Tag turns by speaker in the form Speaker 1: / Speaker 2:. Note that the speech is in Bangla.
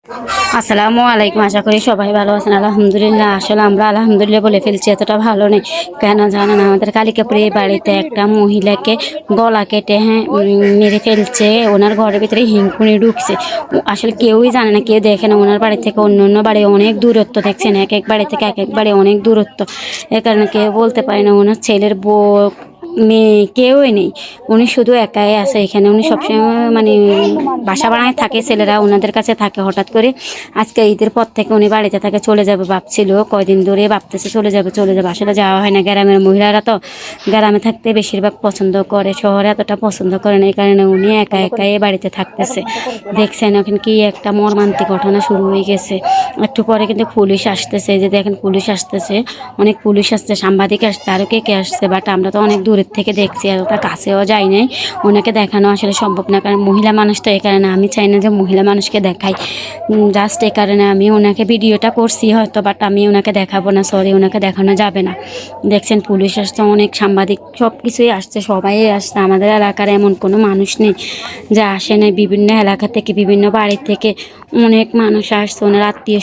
Speaker 1: আসসালামু আলাইকুম। আশা করি সবাই ভালো আছেন। আলহামদুলিল্লাহ। আসলে আমরা আলহামদুলিল্লাহ বলে ফেলছি, এতটা ভালো নেই। কেন জানেন, আমাদের কালিকাপুরে এই বাড়িতে একটা মহিলাকে গলা কেটে মেরে ফেলছে। ওনার ঘরের ভিতরে হিংকুনি ঢুকছে। আসলে কেউই জানে না, কেউ দেখে না। ওনার বাড়ি থেকে অন্য অন্য বাড়ি অনেক দূরত্ব, দেখছেন, এক এক বাড়ি থেকে এক এক বাড়ি অনেক দূরত্ব। এ কারণে কেউ বলতে পারে না ওনার ছেলের বউ মেয়ে কেউই নেই। উনি শুধু একাই আছে এখানে। উনি সবসময় বাসা বানায় থাকে, ছেলেরা ওনাদের কাছে থাকে। হঠাৎ করে আজকে ঈদের পর থেকে উনি বাড়িতে থাকে, চলে যাবে ভাবছিল, কয়দিন ধরে ভাবতেছে চলে যাবে। আসলে যাওয়া হয় না। গ্রামের মহিলারা তো গ্রামে থাকতে বেশিরভাগ পছন্দ করে, শহরে এতটা পছন্দ করে না। এই কারণে উনি একা একাই বাড়িতে থাকতেছে। দেখছেন এখন কি একটা মর্মান্তিক ঘটনা শুরু হয়ে গেছে। একটু পরে কিন্তু পুলিশ আসতেছে, যে দেখেন পুলিশ আসতেছে, অনেক পুলিশ আসছে, সাংবাদিক আসছে, আরও কে কে আসছে। বাট আমরা তো অনেক দূরের থেকে দেখছি, এতটা কাছেও যাই নাই। ওনাকে দেখানো আসলে সম্ভব না, কারণ মহিলা মানুষ তো। এই কারণে আমি চাই না যে মহিলা মানুষকে দেখাই। জাস্ট এই কারণে আমি ওনাকে ভিডিওটা করছি হয়তো, বাট আমি ওনাকে দেখাবো না। সরি, ওনাকে দেখানো যাবে না। দেখছেন পুলিশ আসছে, অনেক সাংবাদিক, সব কিছুই আসছে, সবাই আসছে। আমাদের এলাকার এমন কোনো মানুষ নেই যা আসে নাই। বিভিন্ন এলাকা থেকে, বিভিন্ন বাড়ি থেকে অনেক মানুষ আসছে, ওনার আত্মীয়